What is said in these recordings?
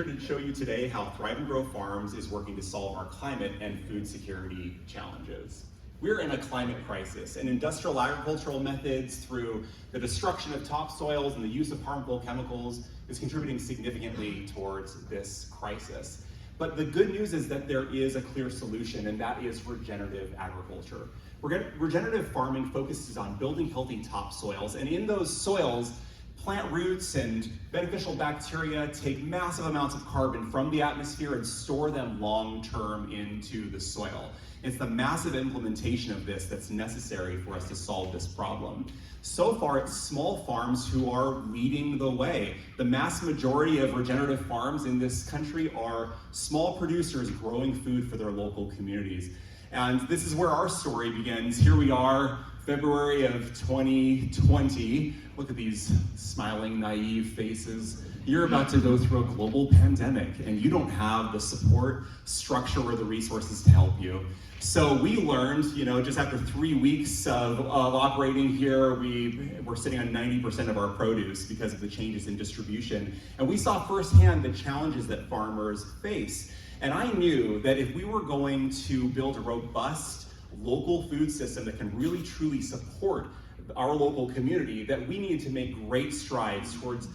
here to show you today how Thrive and Grow Farms is working to solve our climate and food security challenges. We're in a climate crisis, and industrial agricultural methods through the destruction of topsoils and the use of harmful chemicals is contributing significantly towards this crisis. But the good news is that there is a clear solution, and that is regenerative agriculture. Regenerative farming focuses on building healthy topsoils, and in those soils, plant roots and beneficial bacteria take massive amounts of carbon from the atmosphere and store them long-term into the soil. It's the massive implementation of this that's necessary for us to solve this problem. So far, it's small farms who are leading the way. The mass majority of regenerative farms in this country are small producers growing food for their local communities. And this is where our story begins. Here we are, February of 2020. Look at these smiling, naive faces. You're about to go through a global pandemic, and you don't have the support, structure, or the resources to help you. So we learned, just after 3 weeks of operating here, we're sitting on 90% of our produce because of the changes in distribution. And we saw firsthand the challenges that farmers face. And I knew that if we were going to build a robust local food system that can really truly support our local community, that we need to make great strides towards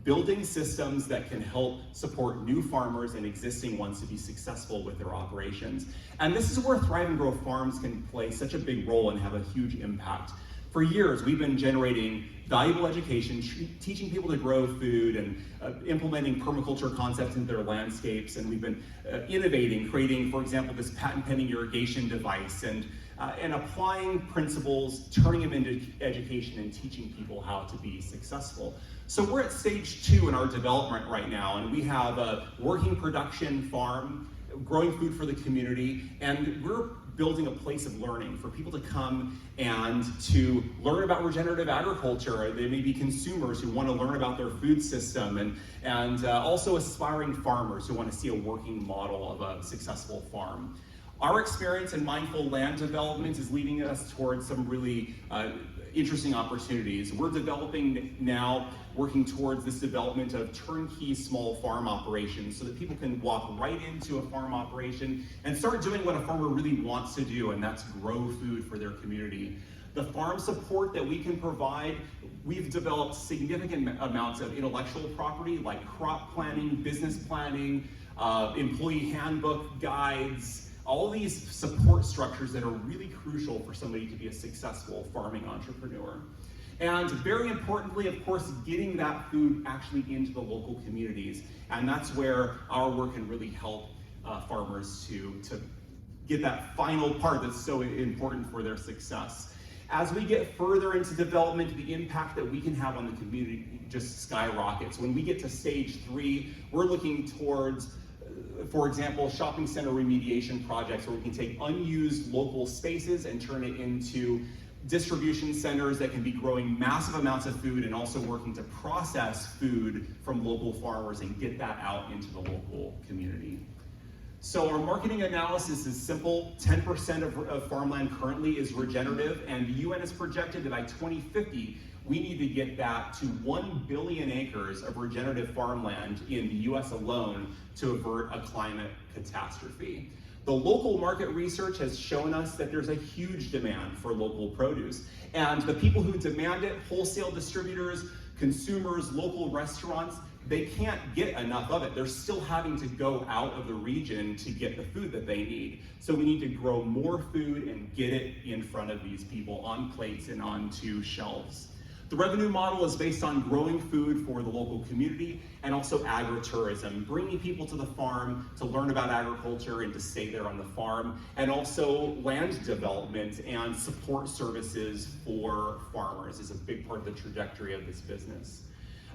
building systems that can help support new farmers and existing ones to be successful with their operations. And this is where Thrive and Grow Farms can play such a big role and have a huge impact. For years, we've been generating valuable education, teaching people to grow food and implementing permaculture concepts into their landscapes. And we've been innovating, creating, for example, this patent-pending irrigation device and applying principles, turning them into education and teaching people how to be successful. So we're at stage 2 in our development right now, and we have a working production farm, growing food for the community, and we're building a place of learning for people to come and to learn about regenerative agriculture. They may be consumers who want to learn about their food system, and also aspiring farmers who want to see a working model of a successful farm. Our experience in mindful land development is leading us towards some really interesting opportunities. We're developing now, working towards this development of turnkey small farm operations so that people can walk right into a farm operation and start doing what a farmer really wants to do, and that's grow food for their community. The farm support that we can provide, we've developed significant amounts of intellectual property like crop planning, business planning, employee handbook guides, all these support structures that are really crucial for somebody to be a successful farming entrepreneur. And very importantly, of course, getting that food actually into the local communities. And that's where our work can really help farmers to get that final part that's so important for their success. As we get further into development, the impact that we can have on the community just skyrockets. When we get to stage 3, we're looking towards, for example, shopping center remediation projects where we can take unused local spaces and turn it into distribution centers that can be growing massive amounts of food and also working to process food from local farmers and get that out into the local community. So our marketing analysis is simple. 10% of farmland currently is regenerative, and the UN has projected that by 2050, we need to get that to 1 billion acres of regenerative farmland in the US alone to avert a climate catastrophe. The local market research has shown us that there's a huge demand for local produce, and the people who demand it, wholesale distributors, consumers, local restaurants, they can't get enough of it. They're still having to go out of the region to get the food that they need. So we need to grow more food and get it in front of these people on plates and onto shelves. The revenue model is based on growing food for the local community and also agritourism, bringing people to the farm to learn about agriculture and to stay there on the farm, and also land development and support services for farmers is a big part of the trajectory of this business.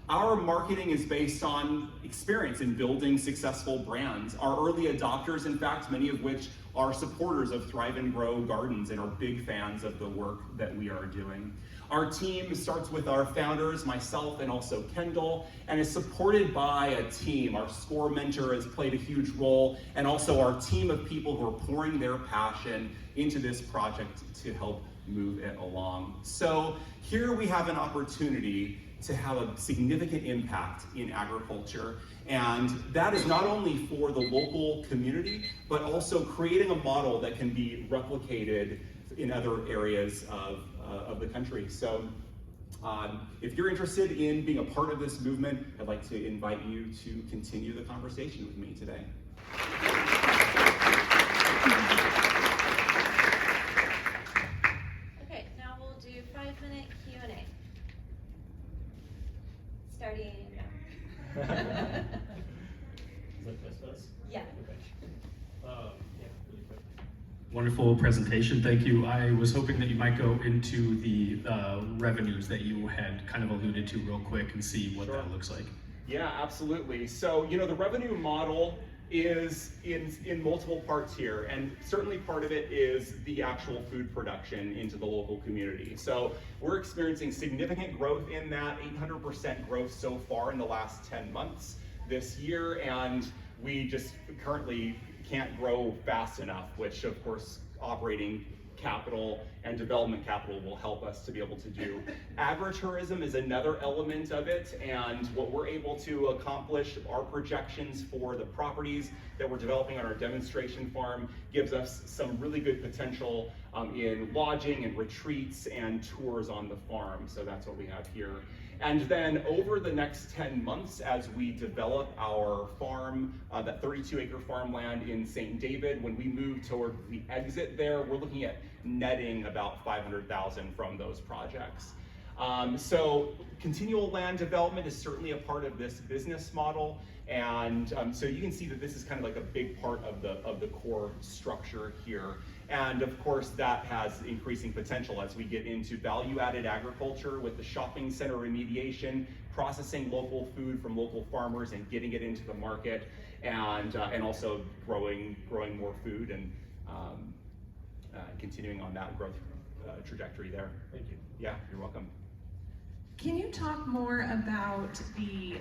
Our marketing is based on experience in building successful brands. Our early adopters, in fact, many of which are supporters of Thrive and Grow Gardens and are big fans of the work that we are doing. Our team starts with our founders, myself and also Kendyl, and is supported by a team. Our SCORE mentor has played a huge role, and also our team of people who are pouring their passion into this project to help move it along. So here we have an opportunity to have a significant impact in agriculture. And that is not only for the local community, but also creating a model that can be replicated in other areas of the country. So if you're interested in being a part of this movement, I'd like to invite you to continue the conversation with me today. Okay, now we'll do 5-minute Q&A. Starting now. Is that just us? Yeah. Okay. Yeah, really quick. Wonderful presentation, thank you. I was hoping that you might go into the revenues that you had kind of alluded to real quick and see what that looks like. Yeah, absolutely. So, the revenue model is in multiple parts here, and certainly part of it is the actual food production into the local community. So we're experiencing significant growth in that, 800% growth so far in the last 10 months this year, and we just currently can't grow fast enough, which of course operating capital and development capital will help us to be able to do. Agritourism is another element of it, and what we're able to accomplish, our projections for the properties that we're developing on our demonstration farm gives us some really good potential in lodging and retreats and tours on the farm. So that's what we have here. And then over the next 10 months, as we develop our farm, that 32-acre farmland in St. David, when we move toward the exit there, we're looking at netting about $500,000 from those projects. So continual land development is certainly a part of this business model. And so you can see that this is kind of like a big part of the core structure here. And of course, that has increasing potential as we get into value-added agriculture with the shopping center remediation, processing local food from local farmers and getting it into the market, and also growing more food and continuing on that growth trajectory there. Thank you. Yeah, you're welcome. Can you talk more about the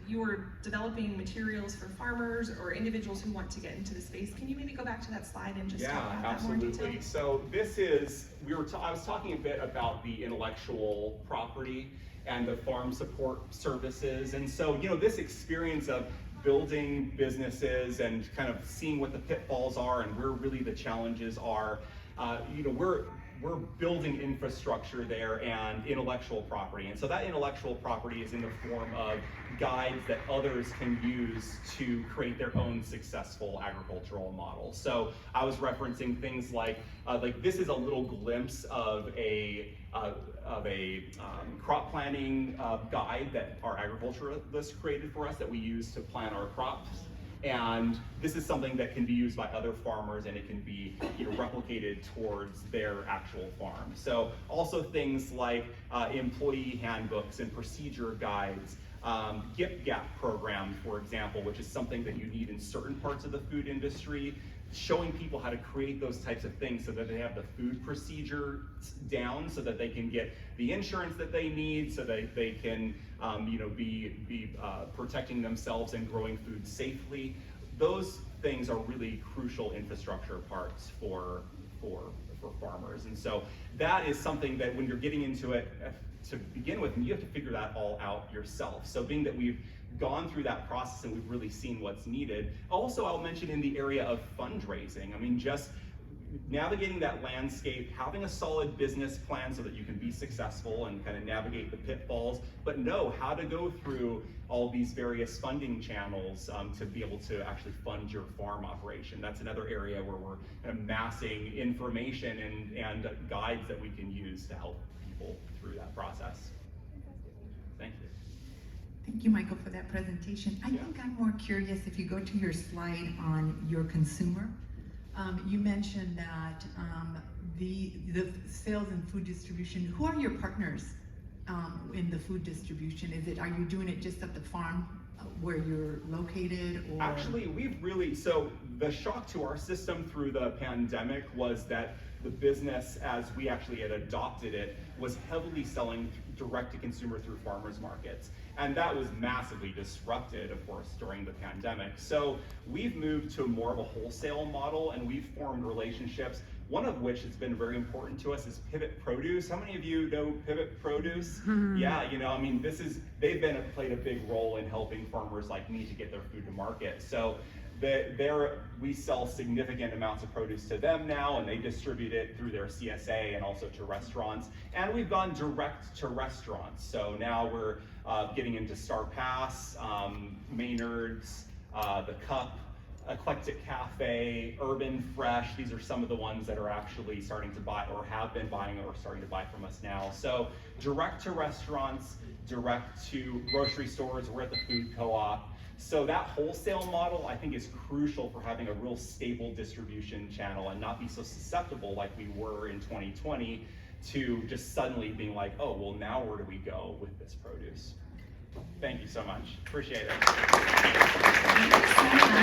you're developing materials for farmers or individuals who want to get into the space? Can you maybe go back to that slide and just talk about that more in detail? Absolutely. So this is, I was talking a bit about the intellectual property and the farm support services. And so, this experience of building businesses and kind of seeing what the pitfalls are and where really the challenges are, we're building infrastructure there and intellectual property. And so that intellectual property is in the form of guides that others can use to create their own successful agricultural model. So I was referencing things like this is a little glimpse of a crop planning guide that our agriculturalists created for us that we use to plan our crops. And this is something that can be used by other farmers, and it can be replicated towards their actual farm. So also things like employee handbooks and procedure guides, Gip Gap program, for example, which is something that you need in certain parts of the food industry, showing people how to create those types of things so that they have the food procedure down, so that they can get the insurance that they need, so that they can be protecting themselves and growing food safely. Those things are really crucial infrastructure parts for farmers. And so that is something that when you're getting into it to begin with, you have to figure that all out yourself. So being that we've gone through that process and we've really seen what's needed. Also, I'll mention in the area of fundraising. I mean, just navigating that landscape, having a solid business plan so that you can be successful and kind of navigate the pitfalls, but know how to go through all these various funding channels to be able to actually fund your farm operation. That's another area where we're amassing information and guides that we can use to help people through that process. Thank you. Thank you, Michael, for that presentation. I think I'm more curious if you go to your slide on your consumer. You mentioned that the sales and food distribution, who are your partners in the food distribution? Are you doing it just at the farm where you're located? Or? Actually, so the shock to our system through the pandemic was that the business, as we actually had adopted it, was heavily selling direct to consumer through farmers markets. And that was massively disrupted, of course, during the pandemic. So we've moved to more of a wholesale model, and we've formed relationships one of which has been very important to us is Pivot Produce. How many of you know Pivot Produce? Yeah, you know, I mean, they've played a big role in helping farmers like me to get their food to market. So we sell significant amounts of produce to them now, and they distribute it through their CSA and also to restaurants. And we've gone direct to restaurants. So now we're getting into Star Pass, Maynard's, The Cup, Eclectic Cafe, Urban Fresh. These are some of the ones that are actually starting to buy or have been buying or starting to buy from us now. So direct to restaurants, direct to grocery stores. We're at the food co-op. So that wholesale model, I think, is crucial for having a real stable distribution channel and not be so susceptible like we were in 2020 to just suddenly being like, oh, well, now where do we go with this produce? Thank you so much. Appreciate it. Thank you so much.